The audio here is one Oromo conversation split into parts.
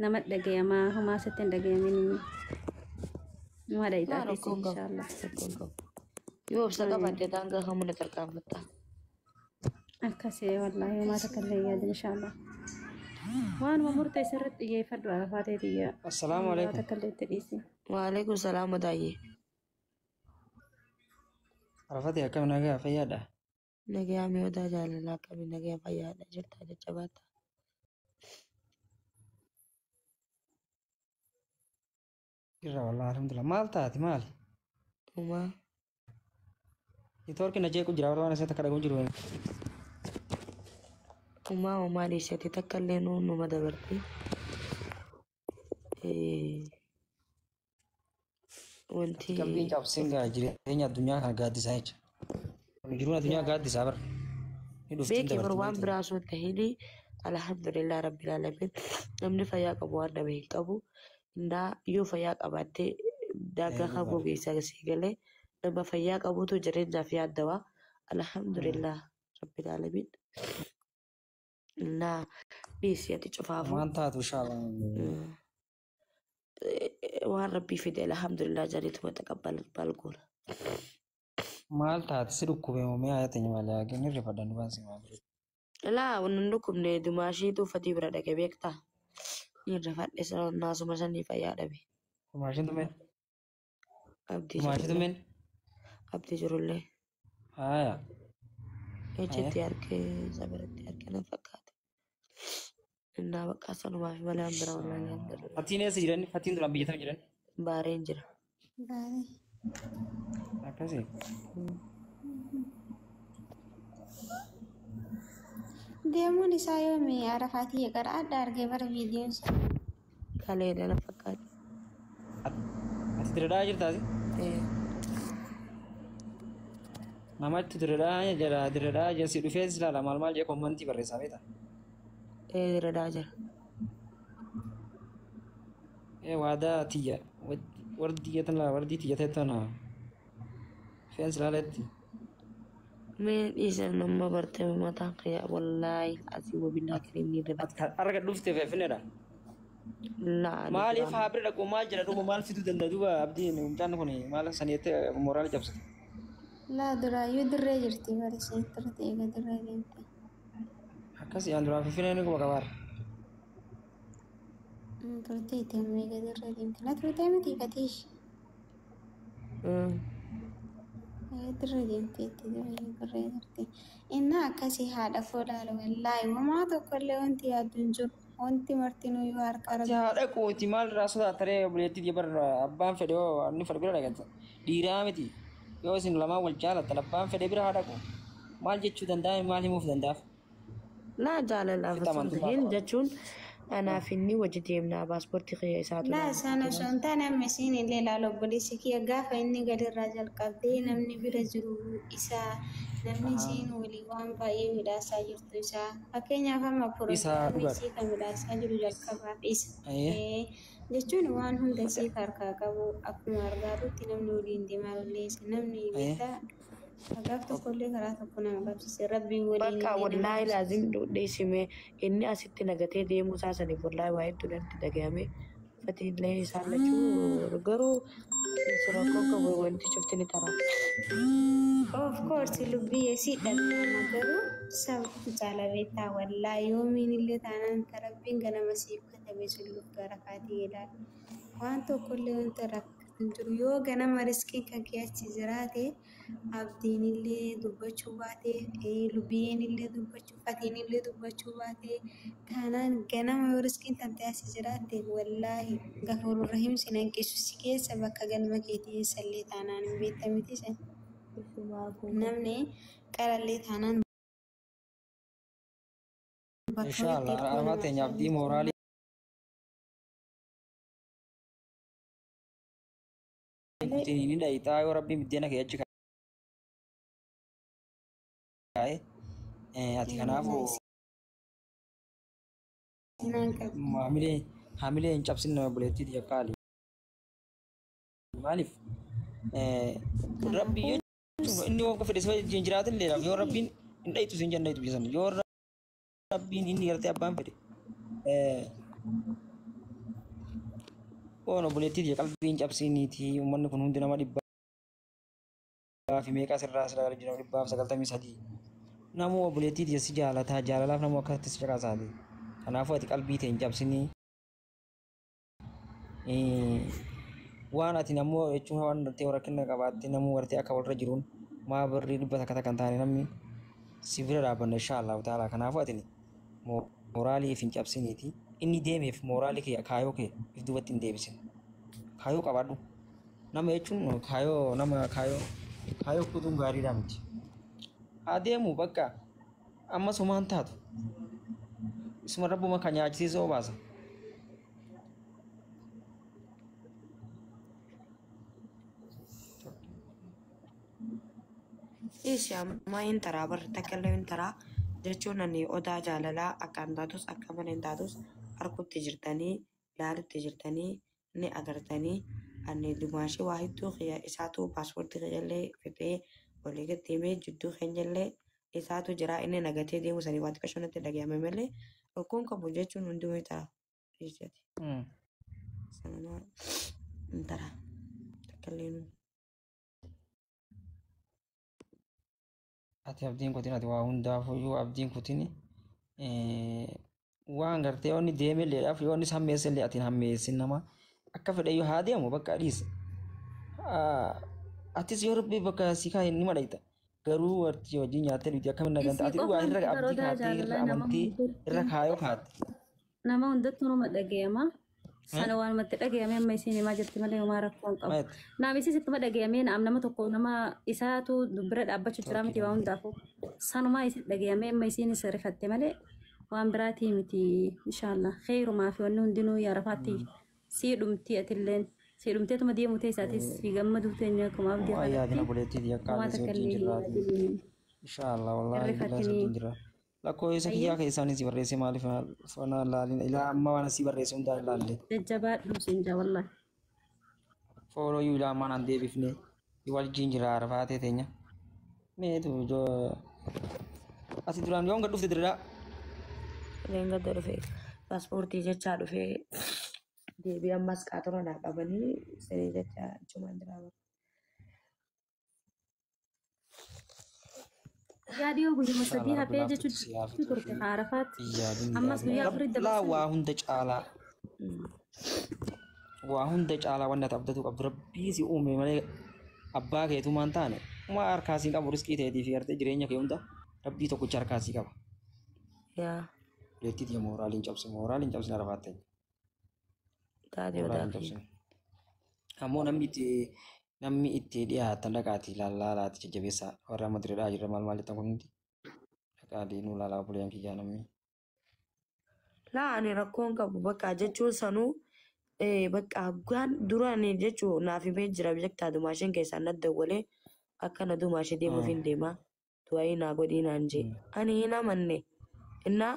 nama dhagayama huma sitten dhagayamin ma ما dayta ركون قب inshallah ركون قب يوب سقف تتانقى خمونة الكامبتا akase wallahi ma takallaya inshallah waan ma murtay sarat iyo fadwa faatiyya السلام ma عليكم. takallayta dhisi وعليكم السلام وداي عرفتي كم نجا فيادا؟ نجي عمي ودا جال لك من نجي فيا جرت جباتا كيرا والله الحمد لله مال تاتي مال. وما يتورك نجيك وجرا وانا سيتكلم وجرا. وما ليش تتكلمون وما دبرتي وانتي قلبي جاب سينغا جري هي الدنيا كان قاعد يساعد. جرونا الدنيا قاعد يسافر. بيكي بروان براسو تهيني الحمد لله رب العالمين نمني فياك أبوار نبيه كابو إندا يو فياك أباتي داقا خبو بيسا سيغلي نما فياك أبو تو جرين جافيا الدوا الحمد لله رب العالمين لا بيسي تشوفافو ما انتهت ان شاء الله. وان ربي فدي الحمد لله جريت وتقبل بالقول مال تات سيركو بيومي آياتي مالا كن رفضان بانسي مابري. لا ونندكم ندي ماشي تو فتي برada كبيكتا نرفع اسر الناس مسني فيا دبي ماشي تمين. abdi ماشي تمين. jirullee آية. ejjetti harkee zabiratti harkee nan fakkaate innaa bakka sanumaa fi malee hambira wallaan yaaddarra Fatiin eessa jiran? Fatiin duraan biyya tana jiran? baareen jira bari Akkasii. deemuun isaa yoomi arafatii gara adda argee bara viidiyoon isaa kaleedha nan fakkaate Ati diradhaa jirtaati? Namatti diradhaa jira diradhaa jensi dhufee silaala maal maal jee kommantii barreessaa beeta? diradaa jira Waadaa tiyya wardi tiyyatan laa wardi tiyyatan feen silaaletti. mee dhiisan nama barte mataan kiyya wallaahi asii wabinaa kirinnii ribata Arga dhufte feefineedha. laa Maaliif haa bira dhaquu maal jedha dhuma maal fiduu danda'a duuba abdiin mucaan kun maal saniitti mooraal cabsate. laa duraayyuu dirree jirti bari isheen turte eega dirree deemte Akkasii aan duraa feefineen quba qabaar. turte ittiin eega dirree deemte la turte miti fatiish dirree deemte itti dirree jirti innaa akkasii haadha koo laala wallaahi homaa tokkollee wanti yaadduun jiru wanti martinuu yoo harka Ati haadha kooti maal irraa sodaataree obboleettii dibar abbaan fedhe yoo inni fedhe bira dhaqata dhiiraa miti yoo isin lamaan wal jaalatan abbaan fedhe bira haadha koo maal jechuu danda'a maal himuuf danda'aaf. laa jaalalaaf hin jechuun anaaf inni wajji deemnaa paaspoortii kiyya isaatu laa sana sontaa namni siin illee laala obboleessi kiyya gaafa inni gadirraa jalqabdee namni bira jiru isaa namni siin walii waan baay'ee midhaasaa jirtu isaa fakkeenyaaf amma piroograamii sii kan midhaasaa jiru jalqabaaf isa jechuun waan hunda sii harkaa qabu akkuma argaarutti namni waliin deemaa olleessa namni beektaa Agaf tokkollee karaa tokko nama qabsiise rabbiin waliin bakka wallaahi laazim dheessime inni asitti nagatee deemuu isaa saniif wallaahi waa hedduu natti dhagahame fatiillee isaan lachuu garuu sirakkoo qabu wanti cufti ni tara. Of course lubbii si dhabdama garuu sabti jaalabeetaa wallaahi yoomiin illee taanaan tarabbiin ganama siif katabe sulluuf gara kaatii ilaala waan tokkollee wanta rakkatan jiru yoo ganama riskiin kan keessa jiraate abdiin illee dubbachuu baate lubbiin illee dubbachuu fatiin illee dubbachuu baate taanaan ganama yoo riskiin kan keessa jiraate wallaahi gafuurra rahim sinanqisu si keessa bakka galma keetii sallee taanaan hin beektamiti san namni qarallee taanaan Inshallah armate nyabdi morali ini dai tayo rabbi midena ke yachi kai ati kanafu hamile en chapsin na buleti dia kali malif rabbi inni wonko fede so jinjiratin le yo rabbi indai tu sinjan dai tu bisan yo Rabbiin inni gartee abbaan fedhe oo no buleetti diya qalbiin cabsiiniiti uummanni kun hundi nama dhibbaa fi meeqaa sirraa sirraa jira 193 namuu buleetti diya si jaalataa jaalalaaf namuu akkatti si caqasaati kanaafuu ati qalbii ta'e hin cabsinii waan ati namoo jechuun waan ta'e rakkina qabaatte namuu wartee akka walirra jiruun maa birrii dhibba takka kan taane namni si bira dhaabbanna inshaallah ta'ala kanaafuu ati mooraalii fi hin cabsiniiti inni deemeef mooraalii kee kaayoo kee if duubatti hin deebisin kaayoo qabaadhu nama jechuun kaayoo kutuun gaariidhaa miti adeemu bakka amma sumaan taatu isuma rabbuma kan nyaachisiisoo baasa Isi amma hin taraa barri takkallee hin taraa jechuun ani odaa jaalalaa akka hin taatus akka mana hin taatus harkutti jirtanii ilaalutti jirtanii ni agartanii ani dimaashii waa hedduu isaatu paaspoortii kiyallee fixee walii gatti himee jidduu keenyallee isaatu jira inni nagatee deemu sanii waan xiqqaa shonatti dhagahame malee rakkoon qabu jechuun hundumuu hin taraa jechuudha. Sanuma hin taraa takkallee nuyi. ati abdiin kutin ati waa hundaafuyyuu abdiin kutin waan gartee onni deemelleedhaaf yoo innis hammeessellee atiin hammeessin nama akka fedhayyuu haa deemu bakka dhiisa atis yoo rabbii bakka si kaa inni madhayta garuu warti wajjin nyaattee dhugdi akkamiin naganta ati dhugaa irra abdii kaattee irra amantii irra kaayoo kaatte nama hundattuu nama dhaga'ama sana waan matti dhaga'ame amma isin himaa jirti malee homaa rakkoon qabu naamisi sitti dhaga'ame nama tokko nama isaatu bira dhaabbachuu jira miti waan hundaafuu sanumaa isin dhaga'ame amma isin isa rifatte malee waan biraatii miti inshaallah kheyrumaa fi wanni hundinuu yaarafaatti sii dhumti atilleen sii dhumteetuma deemu teessaatis fi gammaduu teenya akkuma abdii yaadina buleettii yakkaan si wajjin jirraati inshaallah wallaahi bilaa si wajjin jirra lakkoo isa kiyyaa keessaan si barreesse maaliif fana laalin ilaa amma waan si barreesse hundaa ilaalle jajjabaadhu sinja wallaahi fooloo yuu ilaa ammaan an deebifne wajjin jira arafaatee teenya meetu ati duraan yoon gad dhufte diraa Leenga dhufee paaspoortii jechaa dhufee deebii ammas qaxaroo naa qabanii siree jecha achumaan jiraama. Yaadiyoo guyyuma sadii hafee jechuun turte haarafaatti ammas guyyaa afurii dabalaa waa hunda caalaa wanna abdatu qabdu rabbii si uume malee abbaa keetumaan taane uma harkaasii qabu riskii ta'eetii fi gartee jireenya kee hunda rabbii tokkicha harkaasii qaba. Yaa. Leetti diya moraaliin cabse arafaatti. Taatee odaati. Ammoo namni itti dhiyaatan dhaqaati laalaati jajjabeessaa warra madireedhaa jirra maal maalitti kun hundi dhaqaatii nu laalaa buleen kiyyaa namni. Laa ani rakkoon qabu bakka jechuun sanuu bakka haggaan duraan jechuun naaf himee jira bijaktaa dumaasheen keessaa nadda walee akka na dumaashee deemuuf hin deemaa du'aayi naa godhii naan jee ani hin amanne innaa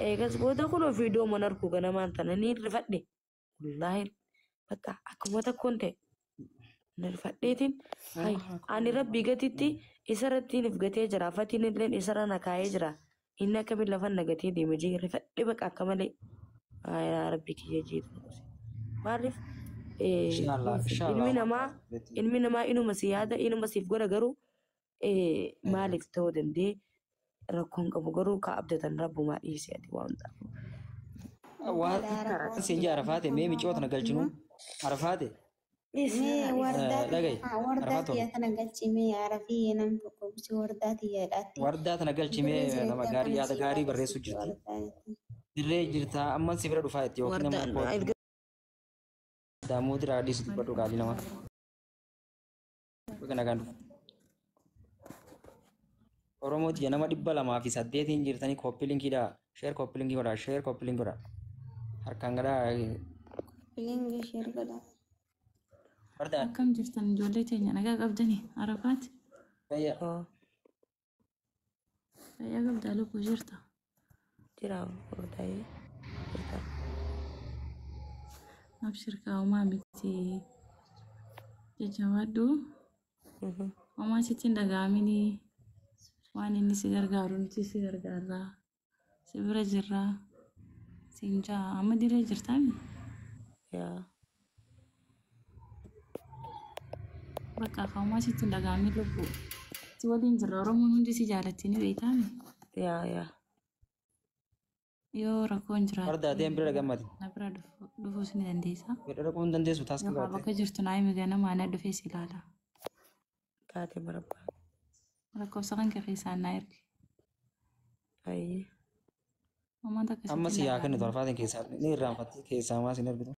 eegas booda kun ofii dooman harkuu ganamaan tana ni rifadhe wallaahi bakka akkuma takkoon ta'e na rifadheetiin ani rabbii gatitti isarrattiin if gatee jira fatiin illeen isarra na kaayee jira inni akkamiin lafan na gatee deeme jee rifadhe bakka akka malee rabbii kiyya jeetu maaliif ilmi namaa inuma si yaada inuma siif godha garuu maaliif ta'uu dandee rakkoon qabu garuu ka abdatan rabbumaa dhiisee ati waan ta'u. Waan siin arafaate mee micoota na galchinu arafaate. Wardaa tiyya tana galchimee arafii nam tokko bisi wardaa tiyyaadhaatti. Wardaa tana galchimee nama gaarii yaada gaarii barreessuu jirti. Dirree jirta amma si bira dhufaa itti yookiin nama daamuu tiraa dhiisu dubbadhu qaalii nama. Bakka nagaan dhufu. Oromooti nama 208 jirtanii koppiliinkiidha. Sheer koppiliinkii godha. Sheer koppiliinkii godha. Harkaan gadaa. Koppiliinkii sheer godha. Akkam jirtan ijoollee teenya nagaa qabdanii arafaati. Fayyaa. Fayyaa qabdaa lubbuu jirta. Jiraa furdaa'ee jirta. Abshirkaa homaa miti jajjabaadhu. Homaa sitti hin dhaga'aminii. Waan inni si gargaaru nuti si gargaarraa si bira jirraa siin jaa amma dirree jirtaami. Yaa. Bakka hawmaa sitti dhagaamii lubbuu. Si waliin jirra Oromoon hundi si jaalatti ni beekame. yaa Yoo rakkoon jiraate Farda deem bira gammadi. na bira dhufuus ni dandeessa. Bira dhaquu hin dandeessu taasisa Yookaan baate. bakka jirtu naa himi ganama ana dhufee si ilaala. taate marabbaa Lakkoofsa kan keessaan naa erge. ayyee Uummata akkasitti Amma si yaa ilaalaa. kennitu alfaatiin keessaa ni irraanfattee keessaa maa sin argitu.